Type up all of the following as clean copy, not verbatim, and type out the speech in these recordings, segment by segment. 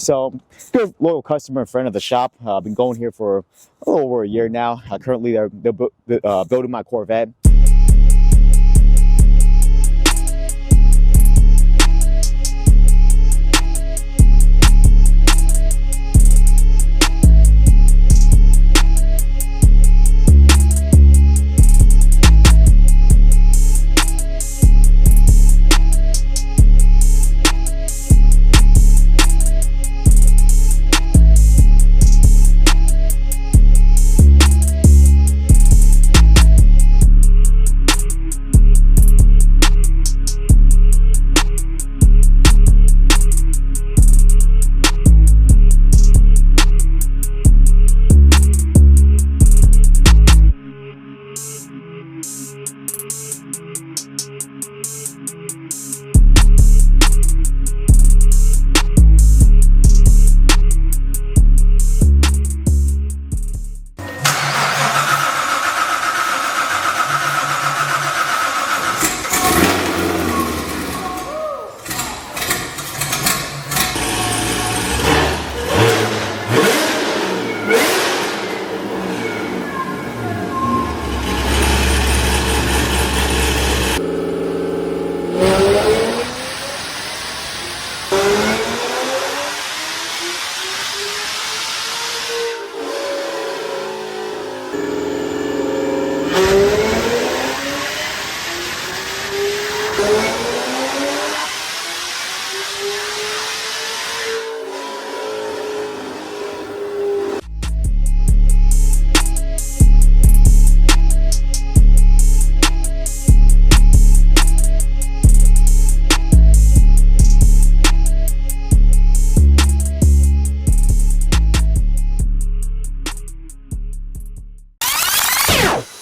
So, good loyal customer and friend of the shop. I've been going here for a little over a year now. Currently, they're building my Corvette.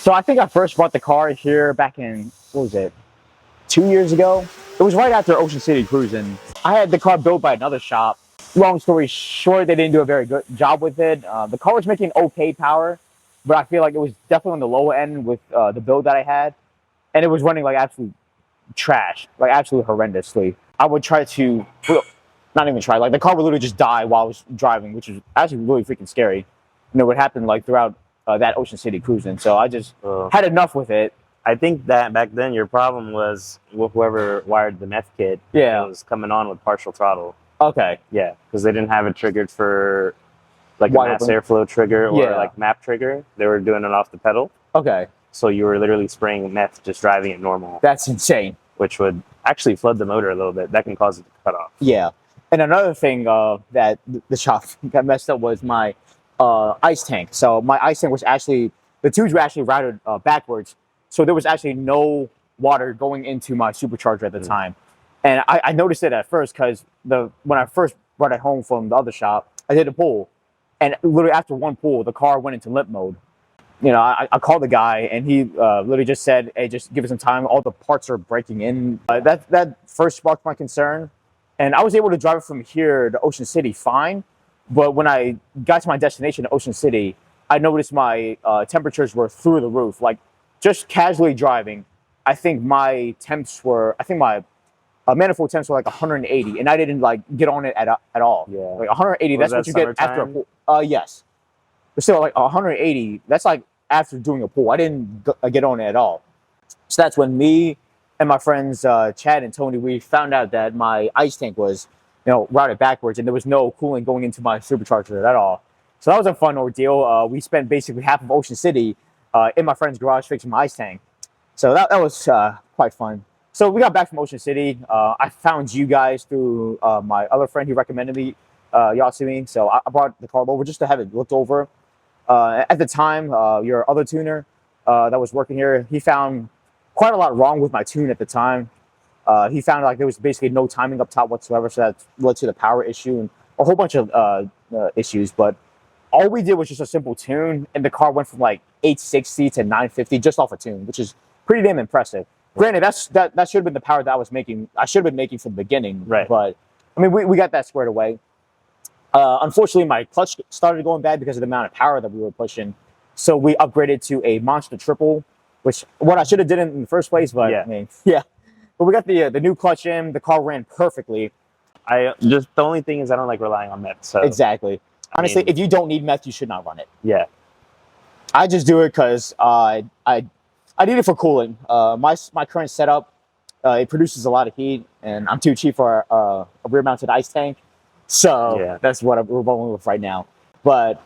So I think I first bought the car here back in, what was it, 2 years ago? It was right after Ocean City cruising. I had the car built by another shop. Long story short, they didn't do a very good job with it. The car was making okay power, but I feel like it was definitely on the lower end with the build that I had. And it was running like absolute trash, like absolutely horrendously. I would try to, not even try, like the car would literally just die while I was driving, which was actually really freaking scary. You know, what happened like throughout that Ocean City cruising. So I just had enough with it. I think that back then your problem was with whoever wired the Meth kit. Yeah. It was coming on with partial throttle. Okay. Yeah, because they didn't have it triggered for like a mass airflow trigger or like map trigger. They were doing it off the pedal. Okay. So you were literally spraying Meth just driving it normal. That's insane. Which would actually flood the motor a little bit. That can cause it to cut off. Yeah. And another thing that the shop got messed up was my ice tank. So my ice tank was actually, the tubes were actually routed backwards. So there was actually no water going into my supercharger at the time. And I noticed it at first because when I first brought it home from the other shop, I did a pull. And literally after one pull, the car went into limp mode. You know, I called the guy and he literally just said, hey, just give it some time. All the parts are breaking in. That first sparked my concern. And I was able to drive it from here to Ocean City fine. But when I got to my destination, Ocean City, I noticed my temperatures were through the roof. Like, just casually driving, I think my temps were, my manifold temps were like 180, and I didn't like get on it at all. Yeah. Like 180, that's what you get after a pull. Yes. But still, like 180, that's like after doing a pull. I didn't get on it at all. So that's when me and my friends Chad and Tony, we found out that my ice tank was, you know, routed backwards, and there was no coolant going into my supercharger at all. So that was a fun ordeal. We spent basically half of Ocean City in my friend's garage fixing my ice tank. So that was quite fun. So we got back from Ocean City. I found you guys through my other friend who recommended me, y'all to me. So I brought the car over just to have it looked over. At the time, your other tuner that was working here, he found quite a lot wrong with my tune at the time. He found like there was basically no timing up top whatsoever, so that led to the power issue and a whole bunch of issues. But all we did was just a simple tune, and the car went from like 860 to 950 just off a tune, which is pretty damn impressive. Granted, that should have been the power that I was making. I should have been making from the beginning, right? But I mean, we got that squared away. Unfortunately, my clutch started going bad because of the amount of power that we were pushing, so we upgraded to a Monster Triple, which what I should have did in the first place. But yeah. I mean, yeah. But we got the new clutch in. The car ran perfectly. The only thing is I don't like relying on meth. So exactly. Honestly, if you don't need meth, you should not run it. Yeah. I just do it because I need it for cooling. My current setup, it produces a lot of heat, and I'm too cheap for a rear-mounted ice tank. So that's what we're rolling with right now. But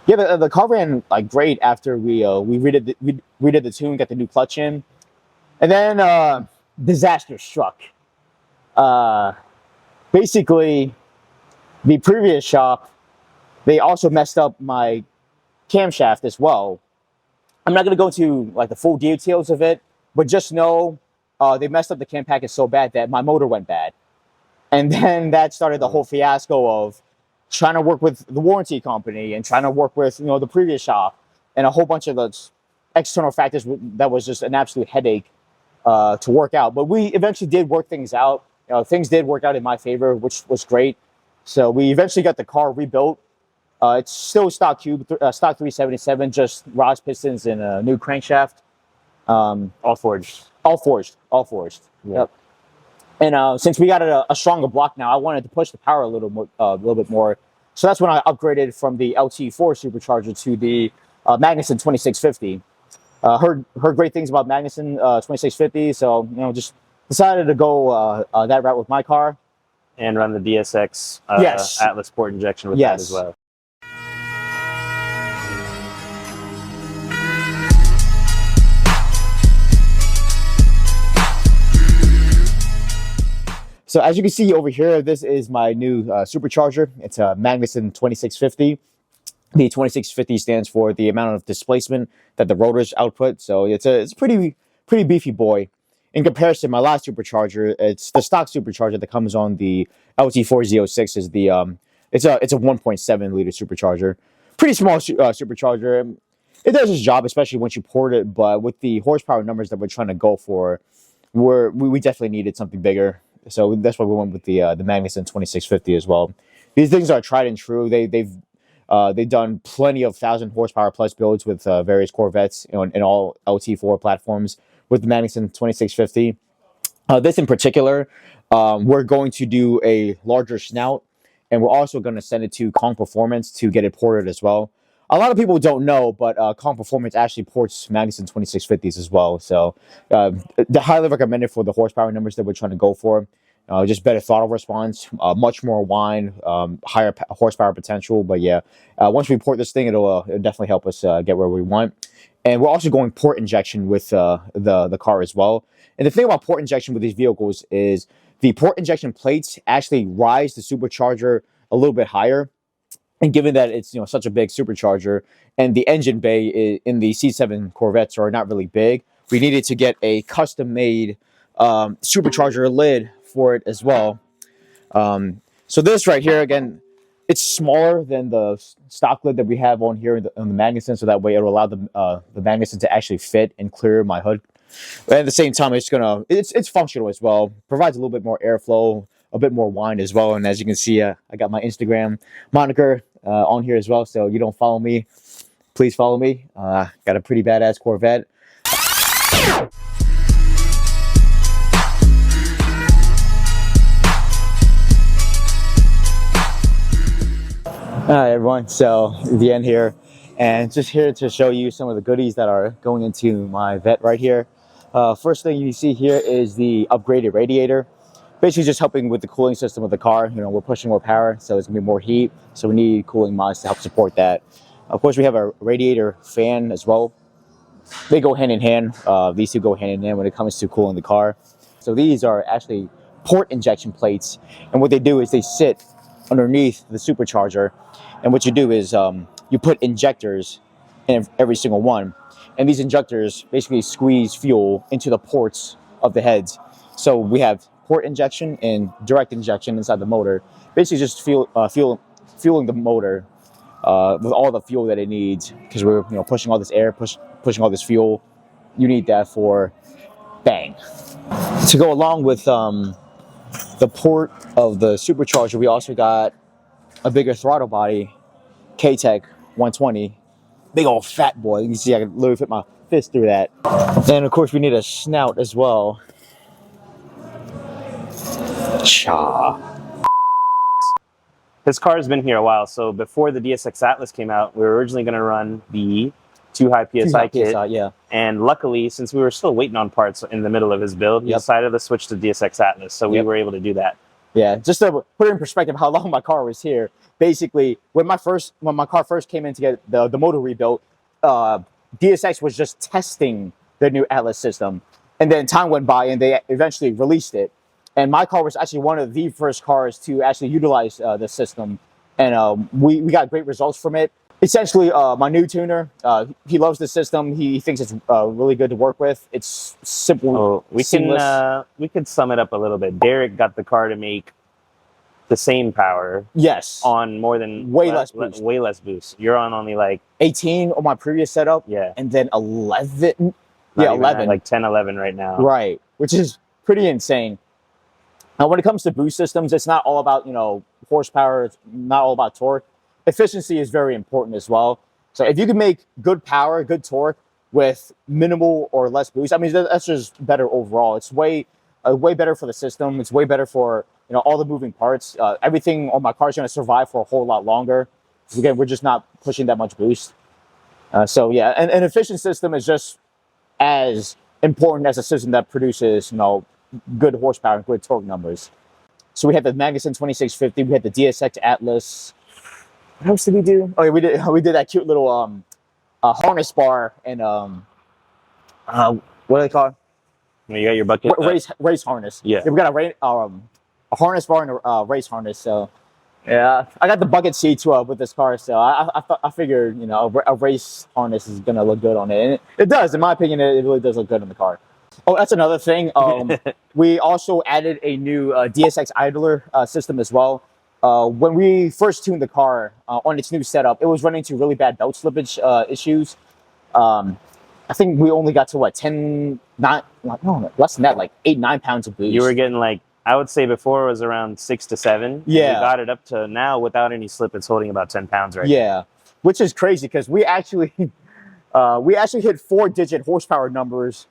yeah, the car ran like great after we redid the tune, got the new clutch in, and then disaster struck. Basically, the previous shop, they also messed up my camshaft as well. I'm not going to go into like the full details of it, but just know they messed up the cam package so bad that my motor went bad. And then that started the whole fiasco of trying to work with the warranty company and trying to work with, the previous shop and a whole bunch of those external factors that was just an absolute headache to work out. But we eventually did work things out. Things did work out in my favor, which was great. So we eventually got the car rebuilt. It's still stock cube, stock 377, just rods, pistons, and a new crankshaft. All forged. All forged. All forged. Yeah. Yep. And since we got a stronger block now, I wanted to push the power a little bit more. So that's when I upgraded from the LT4 supercharger to the Magnuson 2650. Heard great things about Magnuson 2650, so just decided to go that route with my car. And run the DSX Atlas port injection with that as well. So as you can see over here, this is my new supercharger. It's a Magnuson 2650. The 2650 stands for the amount of displacement that the rotors output. So it's a pretty beefy boy. In comparison, my last supercharger, it's the stock supercharger that comes on the LT4 Z06 is the it's a 1.7 liter supercharger. Pretty small supercharger. It does its job, especially once you port it. But with the horsepower numbers that we're trying to go for, we definitely needed something bigger. So that's why we went with the Magnuson 2650 as well. These things are tried and true. They've done plenty of 1,000 horsepower plus builds with various Corvettes in all LT4 platforms with the Magnuson 2650. This in particular, we're going to do a larger snout, and we're also going to send it to Kong Performance to get it ported as well. A lot of people don't know, but Kong Performance actually ports Magnuson 2650s as well. So they're highly recommended for the horsepower numbers that we're trying to go for. Just better throttle response, much more whine, higher horsepower potential. But yeah, once we port this thing, it'll definitely help us get where we want. And we're also going port injection with the car as well. And the thing about port injection with these vehicles is the port injection plates actually rise the supercharger a little bit higher. And given that it's such a big supercharger and the engine bay in the C7 Corvettes are not really big, we needed to get a custom-made supercharger lid for it as well. So this right here, again, it's smaller than the stock lid that we have on here on the Magnuson, so that way it'll allow the Magnuson to actually fit and clear my hood. But at the same time, it's functional as well. Provides a little bit more airflow, a bit more whine as well. And as you can see, I got my Instagram moniker on here as well. So you don't follow me, please follow me. Got a pretty badass Corvette. All right, everyone, so Vien here, and just here to show you some of the goodies that are going into my Vette right here. First thing you see here is the upgraded radiator, basically just helping with the cooling system of the car. We're pushing more power, so it's gonna be more heat, so we need cooling mods to help support that. Of course, we have a radiator fan as well. They go hand in hand. These two go hand in hand when it comes to cooling the car. So these are actually port injection plates, and what they do is they sit underneath the supercharger, and what you do is you put injectors in every single one, and these injectors basically squeeze fuel into the ports of the heads. So we have port injection and direct injection inside the motor, basically just fueling the motor with all the fuel that it needs, because we're pushing all this air, pushing all this fuel. You need that for bang. To go along with the port of the supercharger, we also got a bigger throttle body, Katech 120, big old fat boy. You can see I can literally fit my fist through that. And of course we need a snout as well. Cha. his car's been here a while. So before the DSX Atlas came out, we were originally going to run the 2 high PSI kit. Yeah. And luckily, since we were still waiting on parts in the middle of his build, he decided to switch to DSX Atlas. So we were able to do that. Yeah, just to put it in perspective how long my car was here, basically, when my car first came in to get the motor rebuilt, DSX was just testing the new Atlas system. And then time went by and they eventually released it. And my car was actually one of the first cars to actually utilize the system. And we got great results from it. Essentially, my new tuner, he loves the system. He thinks it's really good to work with. It's simple, seamless. We could sum it up a little bit. Derek got the car to make the same power. Yes. On more than... Way less boost. Way less boost. You're on only like... 18 on my previous setup. Yeah. And then 11. Yeah, 11. Like 10, 11 right now. Right. Which is pretty insane. Now, when it comes to boost systems, it's not all about, you know, horsepower. It's not all about torque. Efficiency is very important as well. So if you can make good power, good torque with minimal or less boost, I mean, that's just better overall. It's way better for the system. It's way better for, you know, all the moving parts. Everything on my car is going to survive for a whole lot longer. Again, we're just not pushing that much boost. So yeah, and an efficient system is just as important as a system that produces, you know, good horsepower and good torque numbers. So we had the Magnuson 2650, we had the DSX Atlas. What else did we do? Oh yeah, we did that cute little harness bar and what do they call it? You got your bucket race harness. Yeah. We got a harness bar and a race harness. So yeah, I got the bucket seats with this car. So I figured, you know, a race harness is gonna look good on it, and it does. In my opinion, it really does look good on the car. Oh, that's another thing. We also added a new DSX Idler system as well. When we first tuned the car on its new setup, it was running into really bad belt slippage issues. I think we only got to what, 10, not, no, less than that, like 8-9 pounds of boost. You were getting like, I would say before it was around 6 to 7. Yeah. We got it up to now without any slip. It's holding about 10 pounds right now. Yeah, which is crazy because we actually hit 4-digit horsepower numbers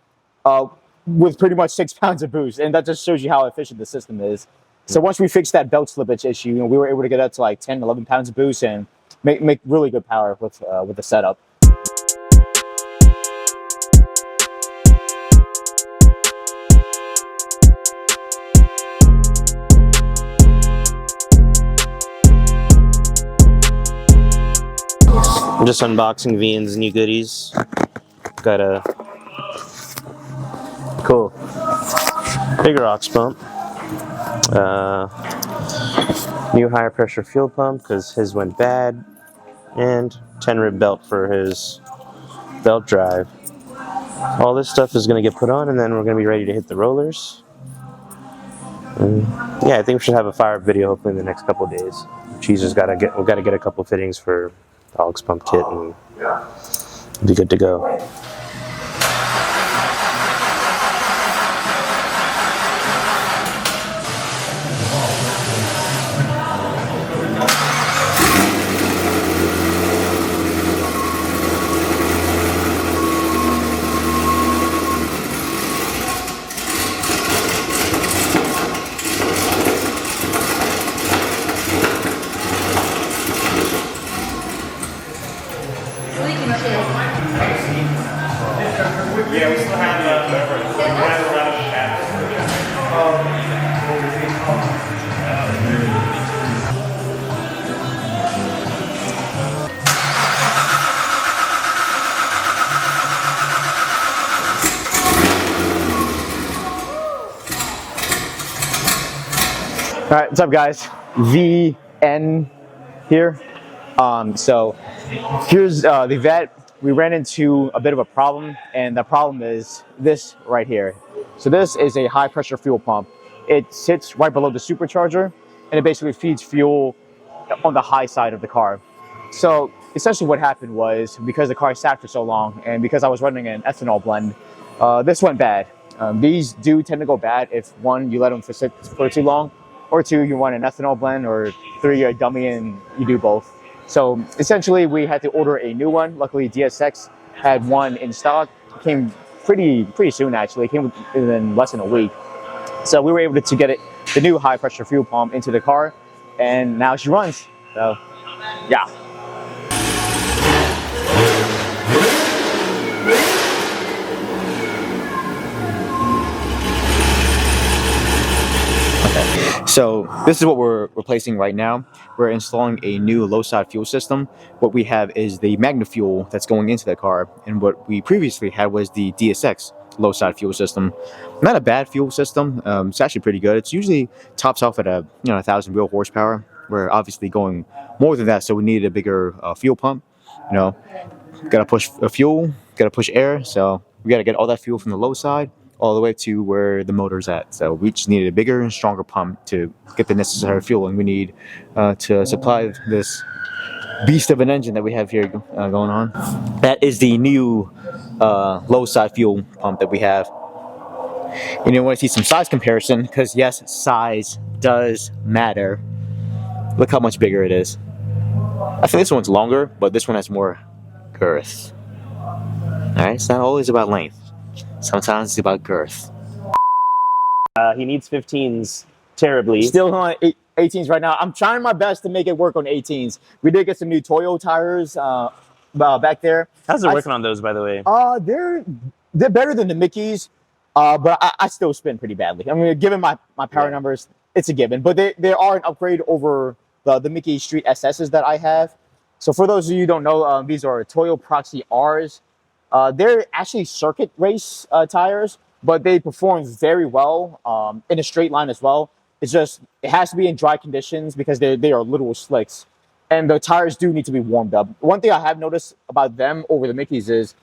with pretty much 6 pounds of boost, and that just shows you how efficient the system is. So once we fixed that belt slippage issue, you know, we were able to get up to like 10, 11 pounds of boost and make really good power with the setup. I'm just unboxing Vien's new goodies. Got a cool bigger aux pump, new higher pressure fuel pump because his went bad, and 10 rib belt for his belt drive. All this stuff is going to get put on, and then we're going to be ready to hit the rollers. And yeah, I think we should have a fire video hopefully in the next couple of days. We've got to get a couple fittings for the aux pump kit and be good to go. Yeah, we still have a lot of cats. All right, what's up, guys? Vien here. So here's the vet. We ran into a bit of a problem, and the problem is this right here. So this is a high pressure fuel pump. It sits right below the supercharger, and it basically feeds fuel on the high side of the car. So essentially what happened was, because the car sat for so long, and because I was running an ethanol blend, this went bad. These do tend to go bad if, one, you let them sit for too long, or two, you run an ethanol blend, or three, you're a dummy and you do both. So essentially we had to order a new one. Luckily DSX had one in stock. It came pretty soon actually. It came within less than a week. So we were able to get the new high pressure fuel pump into the car. and now she runs. So, yeah. So this is what we're replacing right now. We're installing a new low side fuel system. What we have is the Magna fuel that's going into the car, and what we previously had was the DSX low side fuel system. Not a bad fuel system. It's actually pretty good. It's usually tops off at 1,000 real horsepower. We're obviously going more than that, so we needed a bigger fuel pump. Got to push fuel, got to push air. So we got to get all that fuel from the low side all the way to where the motor's at. So we just needed a bigger and stronger pump to get the necessary fuel, and we need to supply this beast of an engine that we have here going on. That is the new low side fuel pump that we have. And you want to see some size comparison, because yes, size does matter. Look how much bigger it is. I think this one's longer, but this one has more girth. Alright, it's not always about length. Sometimes it's about girth. He needs 15s terribly. Still on 18s right now. I'm trying my best to make it work on 18s. We did get some new Toyo tires back there. How's it working on those, by the way? They're better than the Mickeys, but I still spin pretty badly. I mean, given my power numbers, it's a given. But they are an upgrade over the Mickey Street SSs that I have. So for those of you who don't know, these are Toyo Proxy Rs. They're actually circuit race tires, but they perform very well in a straight line as well. It's just, it has to be in dry conditions because they are literal slicks. And the tires do need to be warmed up. One thing I have noticed about them over the Mickeys is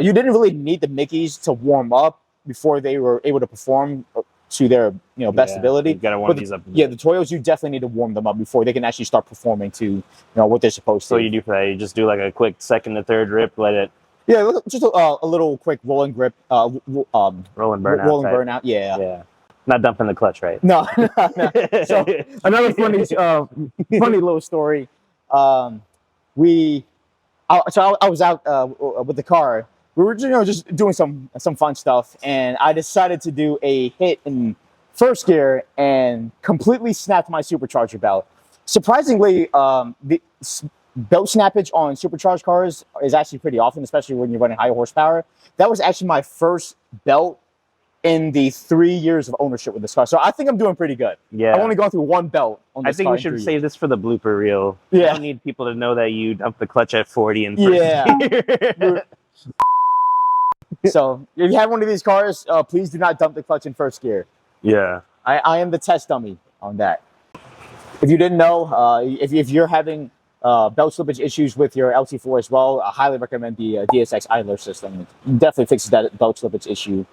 you didn't really need the Mickeys to warm up before they were able to perform to their best ability. You gotta warm these up. Yeah, the Toyos, you definitely need to warm them up before they can actually start performing to what they're supposed to. So you do for that? You just do like a quick second to third rip, let it. Yeah, just a little quick roll and grip. Roll and burnout. Roll and burnout. Yeah. Yeah. Not dumping the clutch, right? No. So another funny little story. I was out with the car. We were just doing some fun stuff, and I decided to do a hit in first gear and completely snapped my supercharger belt. Surprisingly, the belt snappage on supercharged cars is actually pretty often, especially when you're running high horsepower. That was actually my first belt in the 3 years of ownership with this car. So I think I'm doing pretty good. Yeah. I've only gone through one belt on this car. I think we should save this for the blooper reel. Yeah. You don't need people to know that you dumped the clutch at 40 in first gear. So if you have one of these cars, please do not dump the clutch in first gear. Yeah. I am the test dummy on that. If you didn't know, if you're having belt slippage issues with your LT4 as well, I highly recommend the DSX Idler system. It definitely fixes that belt slippage issue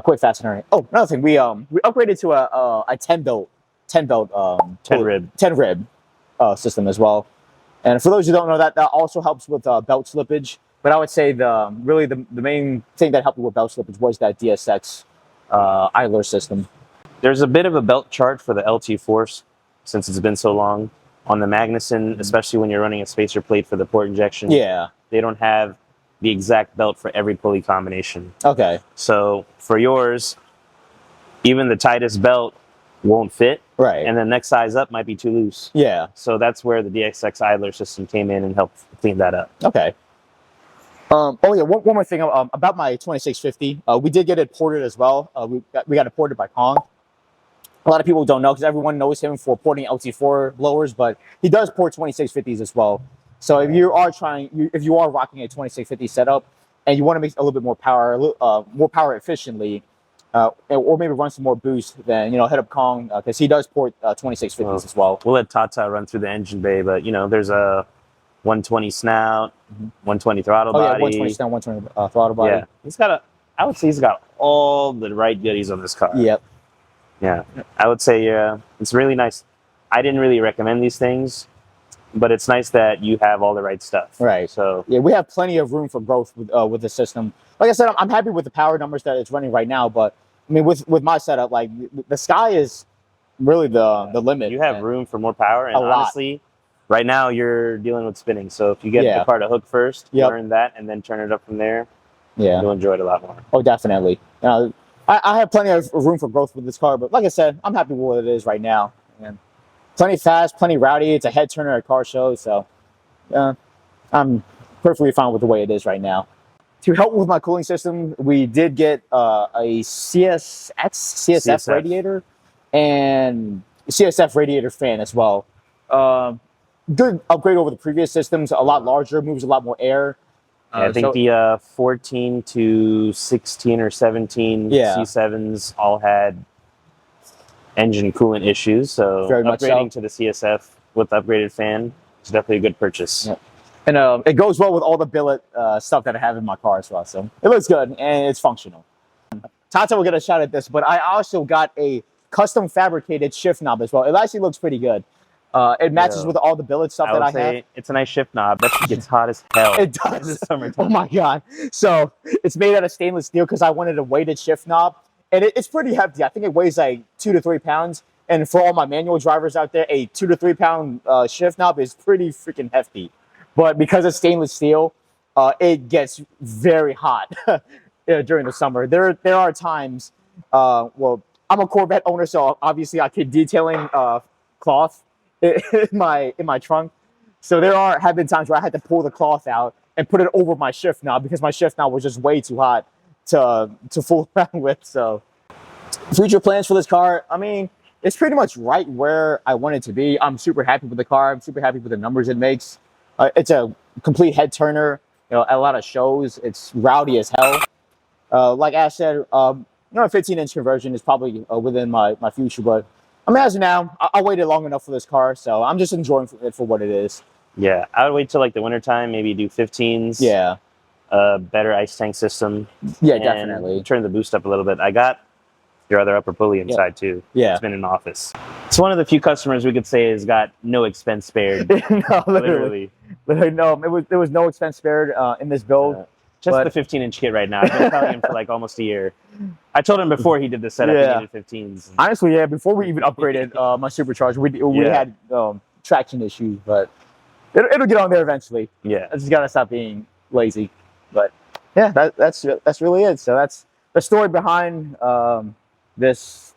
quick, fast, and hurry. Oh, another thing, we upgraded to a 10 rib system as well. And for those who don't know, that also helps with belt slippage. But I would say the main thing that helped with belt slippage was that DSX Idler system. There's a bit of a belt chart for the LT4s since it's been so long. On the Magnuson, especially when you're running a spacer plate for the port injection, they don't have the exact belt for every pulley combination. Okay. So for yours, even the tightest belt won't fit. Right. And the next size up might be too loose. Yeah. So that's where the DSX Idler system came in and helped clean that up. Okay. Oh yeah, one more thing about my 2650. We did get it ported as well. We got it ported by Kong. A lot of people don't know because everyone knows him for porting LT4 blowers, but he does port 2650s as well. So if you are rocking a 2650 setup and you want to make a little bit more power efficiently, or maybe run some more boost, then hit up Kong because he does port 2650s as well. We'll let Tata run through the engine bay, but there's a 120 snout, 120 throttle body. Yeah, 120 snout, 120 throttle body. Yeah, I would say he's got all the right goodies on this car. Yep. Yeah, I would say it's really nice. I didn't really recommend these things, but it's nice that you have all the right stuff. Right. So yeah, we have plenty of room for growth with the system. Like I said, I'm happy with the power numbers that it's running right now, but I mean, with my setup, like the sky is really the limit. You have room for more power, and honestly, right now you're dealing with spinning. So if you get the car to hook first, learn that, and then turn it up from there, you'll enjoy it a lot more. Oh, definitely. I have plenty of room for growth with this car, but like I said, I'm happy with what it is right now. And plenty fast, plenty rowdy. It's a head turner at car shows, so I'm perfectly fine with the way it is right now. To help with my cooling system, we did get a CSF radiator and CSF radiator fan as well. Good upgrade over the previous systems. A lot larger, moves a lot more air. I think the 14 to 16 or 17 C7s all had engine coolant issues, so upgrading to the CSF with the upgraded fan is definitely a good purchase. Yep. And it goes well with all the billet stuff that I have in my car as well, so it looks good and it's functional. Tata will get a shot at this, but I also got a custom fabricated shift knob as well. It actually looks pretty good. It matches with all the billet stuff that I have. It's a nice shift knob. That shit gets hot as hell. It does. In the summertime. Oh my god. So it's made out of stainless steel because I wanted a weighted shift knob. And it's pretty hefty. I think it weighs like 2 to 3 pounds. And for all my manual drivers out there, a 2 to 3 pound shift knob is pretty freaking hefty. But because it's stainless steel, it gets very hot during the summer. There are times, well, I'm a Corvette owner, so obviously I keep detailing cloth in my trunk. So have been times where I had to pull the cloth out and put it over my shift knob because my shift knob was just way too hot to fool around with. So future plans for this car, I mean, it's pretty much right where I want it to be. I'm super happy with the car. I'm super happy with the numbers it makes. It's a complete head turner. You know, a lot of shows. It's rowdy as hell. Like Ash said, you know, a 15-inch conversion is probably within my future, but I mean, as of now, I waited long enough for this car, so I'm just enjoying it for what it is. Yeah, I would wait till like the wintertime, maybe do 15s. Yeah. Better ice tank system. Yeah, definitely. Turn the boost up a little bit. I got your other upper pulley inside too. Yeah. It's been in office. It's one of the few customers we could say has got no expense spared. No, literally. No, there was no expense spared in this build. Just the 15-inch kit right now. I've been telling him for like almost a year. I told him before he did the setup he needed 15s. Honestly, yeah, before we even upgraded my Supercharger, we had traction issues, but it'll get on there eventually. Yeah. I just gotta stop being lazy. But yeah, that's really it. So that's the story behind this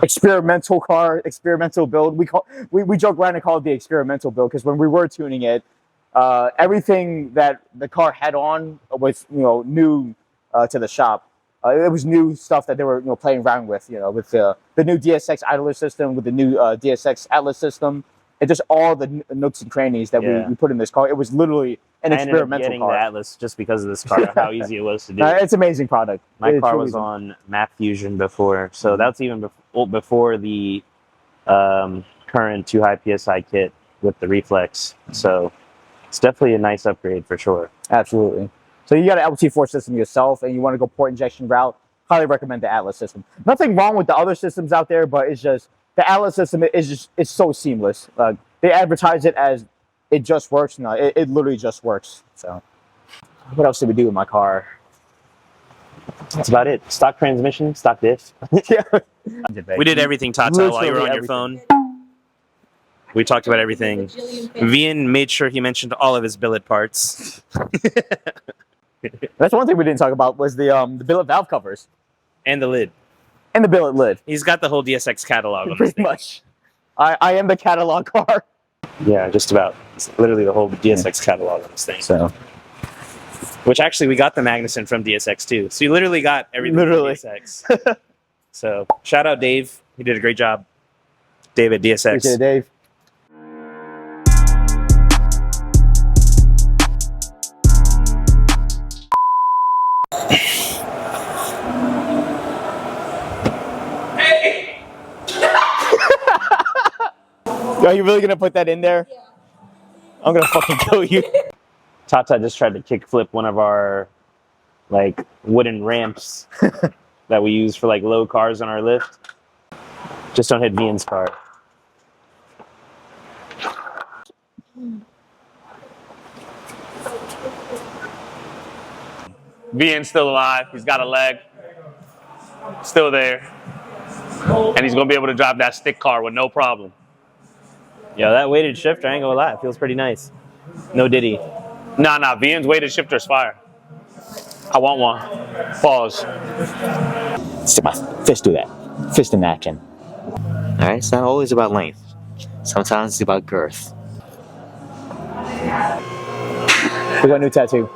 experimental build. We joke around and call it the experimental build because when we were tuning it, everything that the car had on was new to the shop. It was new stuff that they were playing around with, with the new DSX Idler system, with the new DSX Atlas system, and just all the nooks and crannies that we put in this car. It was literally an experimental car. I ended up getting the Atlas just because of this car, how easy it was to do. It's an amazing product. My car was on Map Fusion before, so that's even before the current 2 high PSI kit with the reflex. So it's definitely a nice upgrade for sure. Absolutely. So you got an LT4 system yourself and you want to go port injection route, highly recommend the Atlas system. Nothing wrong with the other systems out there, but it's just the Atlas system it's so seamless. They advertise it as it just works. No, it literally just works. So what else did we do with my car? That's about it. Stock transmission, stock diff. Yeah. We did everything, Tata, while you were on your phone. We talked about everything. Vien made sure he mentioned all of his billet parts. That's one thing we didn't talk about was the billet valve covers. And the lid. And the billet lid. He's got the whole DSX catalog on Pretty much. I am the catalog car. Yeah, just about. It's literally the whole DSX catalog on this thing. So, which actually, we got the Magnuson from DSX too. So you literally got everything from DSX. So shout out Dave. He did a great job. Dave at DSX. Appreciate it, Dave. Are you really gonna put that in there? Yeah. I'm gonna fucking kill you. Tata just tried to kickflip one of our like wooden ramps that we use for like low cars on our lift. Just don't hit Vien's car. Vien's still alive. He's got a leg. Still there. And he's going to be able to drive that stick car with no problem. Yo, that weighted shifter, I ain't gonna lie, it feels pretty nice. No diddy. Nah, Vien's weighted shifter is fire. I want one. Pause. Stick my fist through that. Fist in action. All Alright, it's not always about length. Sometimes it's about girth. We got a new tattoo.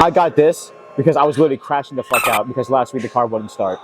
I got this because I was literally crashing the fuck out because last week the car wouldn't start.